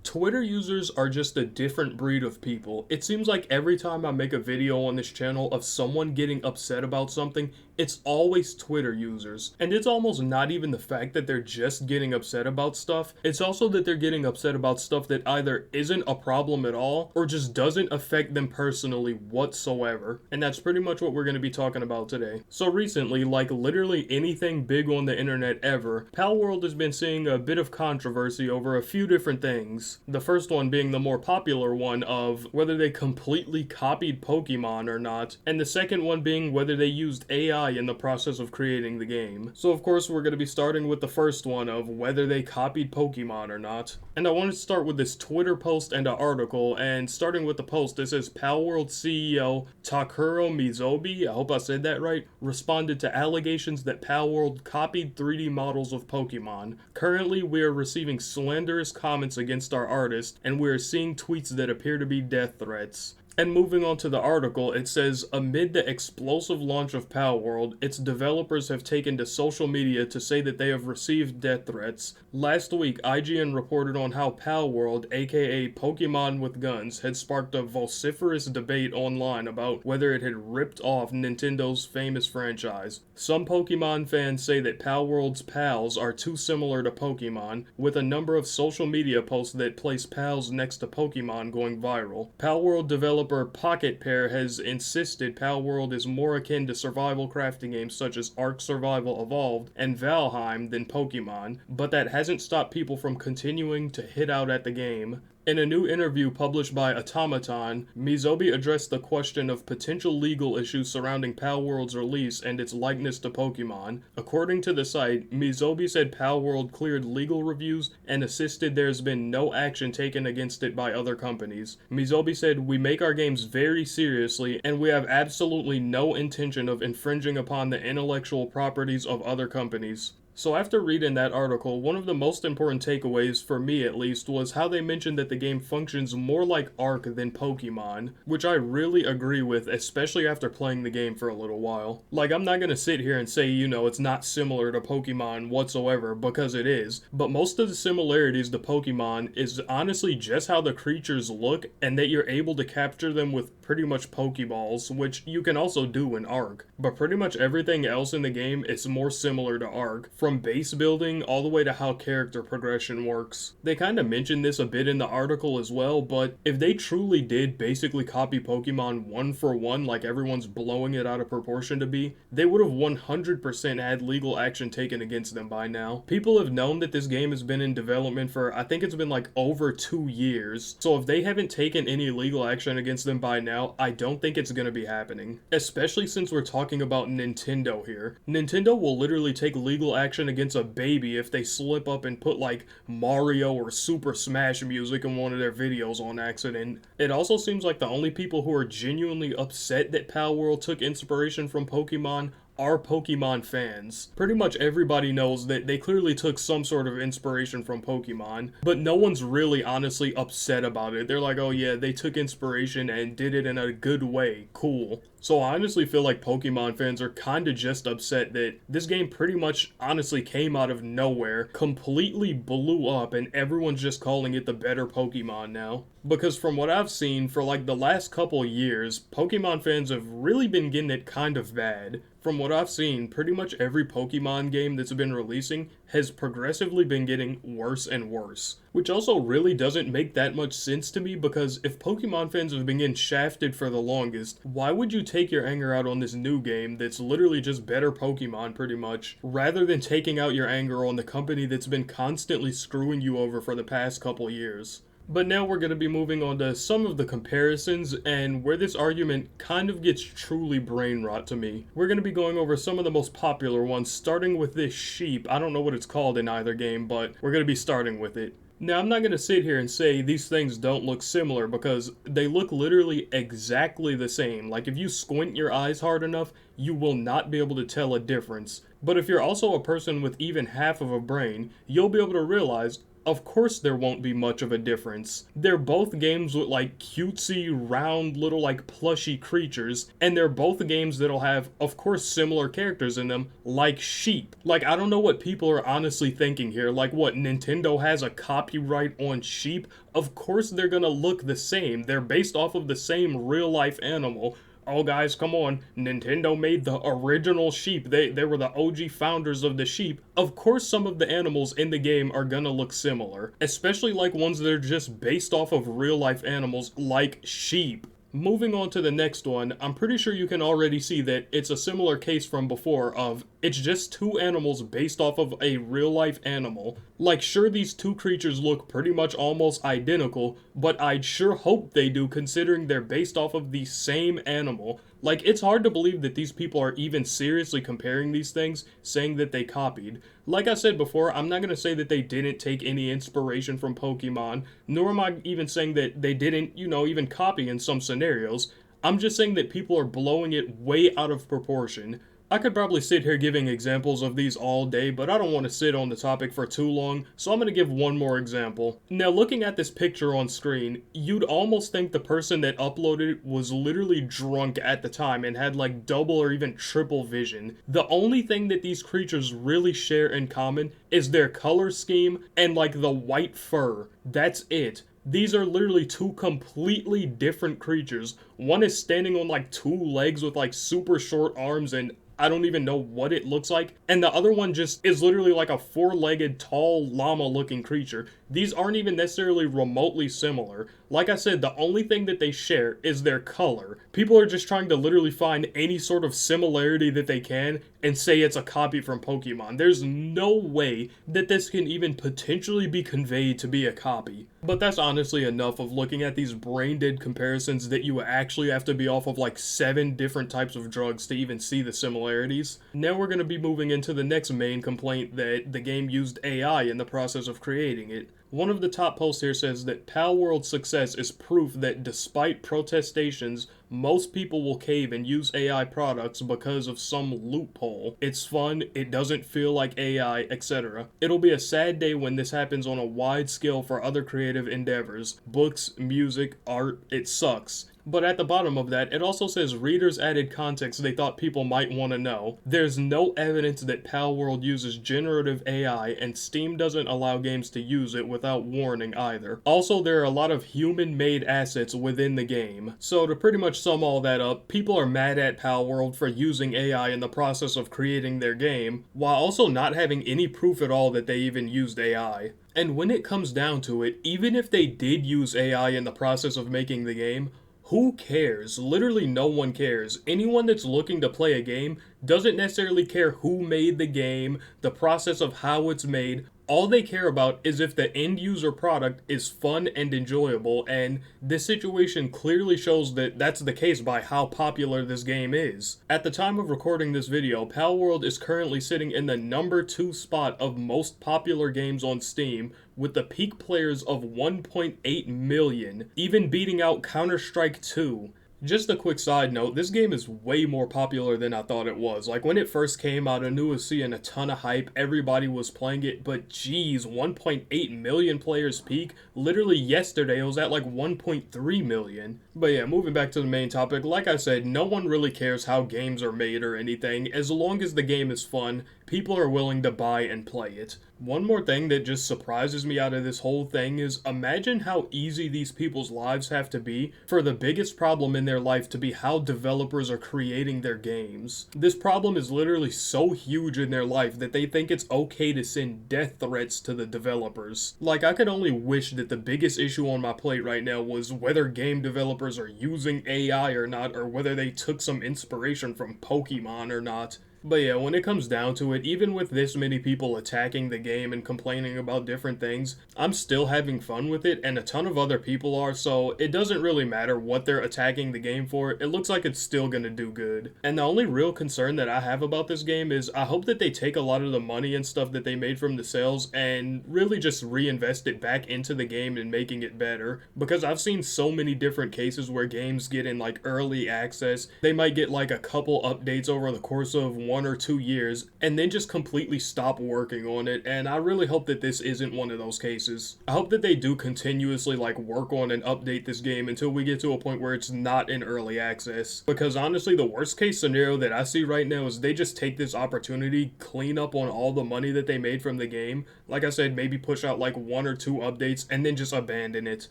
Twitter users are just a different breed of people. It seems like every time I make a video on this channel of someone getting upset about something, it's always Twitter users. And it's almost not even the fact that they're just getting upset about stuff, it's also that they're getting upset about stuff that either isn't a problem at all or just doesn't affect them personally whatsoever. And that's pretty much what we're going to be talking about today. So recently, like literally anything big on the internet ever, PalWorld has been seeing a bit of controversy over a few different things. The first one being the more popular one of whether they completely copied Pokemon or not, and the second one being whether they used AI in the process of creating the game. So of course we're going to be starting with the first one of whether they copied Pokemon or not. And I want to start with this Twitter post and an article, and starting with the post, it says PalWorld CEO Takuro Mizobi, I hope I said that right, responded to allegations that PalWorld copied 3D models of Pokemon. Currently we are receiving slanderous comments against our artist, and we are seeing tweets that appear to be death threats. And moving on to the article, it says, amid the explosive launch of PalWorld, its developers have taken to social media to say that they have received death threats. Last week, IGN reported on how PalWorld, aka Pokemon with Guns, had sparked a vociferous debate online about whether it had ripped off Nintendo's famous franchise. Some Pokemon fans say that PalWorld's pals are too similar to Pokemon, with a number of social media posts that place pals next to Pokemon going viral. PalWorld developer Pocket Pair has insisted PalWorld is more akin to survival crafting games such as Ark Survival Evolved and Valheim than Pokemon, but that hasn't stopped people from continuing to hit out at the game. In a new interview published by Automaton, Mizobi addressed the question of potential legal issues surrounding PalWorld's release and its likeness to Pokemon. According to the site, Mizobi said PalWorld cleared legal reviews and insisted there's been no action taken against it by other companies. Mizobi said, "We make our games very seriously, and we have absolutely no intention of infringing upon the intellectual properties of other companies." So after reading that article, one of the most important takeaways, for me at least, was how they mentioned that the game functions more like Ark than Pokemon, which I really agree with, especially after playing the game for a little while. Like, I'm not gonna sit here and say, it's not similar to Pokemon whatsoever, because it is, but most of the similarities to Pokemon is honestly just how the creatures look, and that you're able to capture them with pretty much Pokeballs, which you can also do in Ark. But pretty much everything else in the game is more similar to Ark, from base building all the way to how character progression works. They kind of mentioned this a bit in the article as well, but if they truly did basically copy Pokemon one for one like everyone's blowing it out of proportion to be, they would have 100% had legal action taken against them by now. People have known that this game has been in development for, I think it's been like over 2 years, so if they haven't taken any legal action against them by now, I don't think it's gonna be happening. Especially since we're talking about Nintendo here. Nintendo will literally take legal action against a baby if they slip up and put like Mario or Super Smash music in one of their videos on accident. It also seems like the only people who are genuinely upset that PalWorld took inspiration from Pokemon are Pokemon fans. Pretty much everybody knows that they clearly took some sort of inspiration from Pokemon, but no one's really honestly upset about it. They're like, oh yeah, they took inspiration and did it in a good way. Cool. So I honestly feel like Pokemon fans are kinda just upset that this game pretty much honestly came out of nowhere, completely blew up, and everyone's just calling it the better Pokemon now. Because from what I've seen, for like the last couple years, Pokemon fans have really been getting it kind of bad. From what I've seen, pretty much every Pokemon game that's been releasing has progressively been getting worse and worse. Which also really doesn't make that much sense to me, because if Pokemon fans have been getting shafted for the longest, why would you take your anger out on this new game that's literally just better Pokemon pretty much, rather than taking out your anger on the company that's been constantly screwing you over for the past couple years? But now we're going to be moving on to some of the comparisons and where this argument kind of gets truly brain rot to me. We're going to be going over some of the most popular ones, starting with this sheep. I don't know what it's called in either game, but we're going to be starting with it. Now, I'm not going to sit here and say these things don't look similar, because they look literally exactly the same. Like, if you squint your eyes hard enough, you will not be able to tell a difference. But if you're also a person with even half of a brain, you'll be able to realize, of course there won't be much of a difference. They're both games with like cutesy, round, little like plushy creatures, and they're both games that'll have, of course, similar characters in them, like sheep. Like, I don't know what people are honestly thinking here. Like, what, Nintendo has a copyright on sheep? Of course they're gonna look the same. They're based off of the same real-life animal. Oh, guys, come on. Nintendo made the original sheep. They were the OG founders of the sheep. Of course, some of the animals in the game are gonna look similar, especially like ones that are just based off of real-life animals like sheep. Moving on to the next one, I'm pretty sure you can already see that it's a similar case from before of it's just two animals based off of a real life animal. Like, sure, these two creatures look pretty much almost identical, but I'd sure hope they do considering they're based off of the same animal. Like, it's hard to believe that these people are even seriously comparing these things, saying that they copied. Like I said before, I'm not going to say that they didn't take any inspiration from Pokemon, nor am I even saying that they didn't, even copy in some scenarios. I'm just saying that people are blowing it way out of proportion. I could probably sit here giving examples of these all day, but I don't want to sit on the topic for too long, so I'm going to give one more example. Now, looking at this picture on screen, you'd almost think the person that uploaded it was literally drunk at the time and had like double or even triple vision. The only thing that these creatures really share in common is their color scheme and like the white fur. That's it. These are literally two completely different creatures. One is standing on like two legs with like super short arms and I don't even know what it looks like. And the other one just is literally like a four-legged, tall, llama-looking creature. These aren't even necessarily remotely similar. Like I said, the only thing that they share is their color. People are just trying to literally find any sort of similarity that they can and say it's a copy from Pokemon. There's no way that this can even potentially be conveyed to be a copy. But that's honestly enough of looking at these brain-dead comparisons that you actually have to be off of like 7 different types of drugs to even see the similarities. Now we're going to be moving into the next main complaint, that the game used AI in the process of creating it. One of the top posts here says that PalWorld's success is proof that despite protestations, most people will cave and use AI products because of some loophole. It's fun, it doesn't feel like AI, etc. It'll be a sad day when this happens on a wide scale for other creative endeavors. Books, music, art, it sucks. But at the bottom of that, it also says readers added context they thought people might want to know. There's no evidence that PalWorld uses generative AI, and Steam doesn't allow games to use it without warning either. Also, there are a lot of human-made assets within the game. So to pretty much sum all that up, people are mad at PalWorld for using AI in the process of creating their game, while also not having any proof at all that they even used AI. And when it comes down to it, even if they did use AI in the process of making the game, who cares? Literally no one cares. Anyone that's looking to play a game doesn't necessarily care who made the game, the process of how it's made. All they care about is if the end user product is fun and enjoyable, and this situation clearly shows that that's the case by how popular this game is. At the time of recording this video, PalWorld is currently sitting in the number 2 spot of most popular games on Steam, with the peak players of 1.8 million, even beating out Counter-Strike 2. Just a quick side note, this game is way more popular than I thought it was. Like, when it first came out, I knew it was seeing a ton of hype, everybody was playing it, but geez, 1.8 million players peak? Literally yesterday, it was at like 1.3 million. But yeah, moving back to the main topic, like I said, no one really cares how games are made or anything. As long as the game is fun, people are willing to buy and play it. One more thing that just surprises me out of this whole thing is imagine how easy these people's lives have to be for the biggest problem in their life to be how developers are creating their games. This problem is literally so huge in their life that they think it's okay to send death threats to the developers. Like, I could only wish that the biggest issue on my plate right now was whether game developers are using AI or not, or whether they took some inspiration from Pokemon or not. But yeah, when it comes down to it, even with this many people attacking the game and complaining about different things, I'm still having fun with it, and a ton of other people are, so it doesn't really matter what they're attacking the game for, it looks like it's still gonna do good. And the only real concern that I have about this game is I hope that they take a lot of the money and stuff that they made from the sales and really just reinvest it back into the game and making it better, because I've seen so many different cases where games get in like early access, they might get like a couple updates over the course of 1 or 2 years and then just completely stop working on it, and I really hope that this isn't one of those cases. I hope that they do continuously like work on and update this game until we get to a point where it's not in early access, because honestly the worst case scenario that I see right now is they just take this opportunity, clean up on all the money that they made from the game, like I said, maybe push out like 1 or 2 updates and then just abandon it.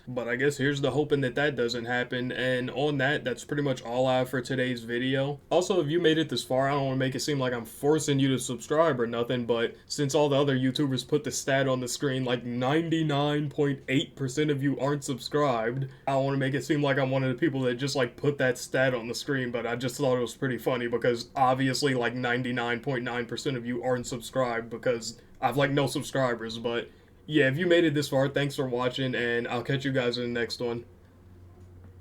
But I guess here's the hoping that that doesn't happen, and on that, that's pretty much all I have for today's video. Also, if you made it this far, I don't want to make it seem like I'm forcing you to subscribe or nothing, but since all the other YouTubers put the stat on the screen, like 99.8% of you aren't subscribed, I don't want to make it seem like I'm one of the people that just like put that stat on the screen, but I just thought it was pretty funny because obviously like 99.9% of you aren't subscribed because I've like no subscribers. But yeah, if you made it this far, thanks for watching, and I'll catch you guys in the next one.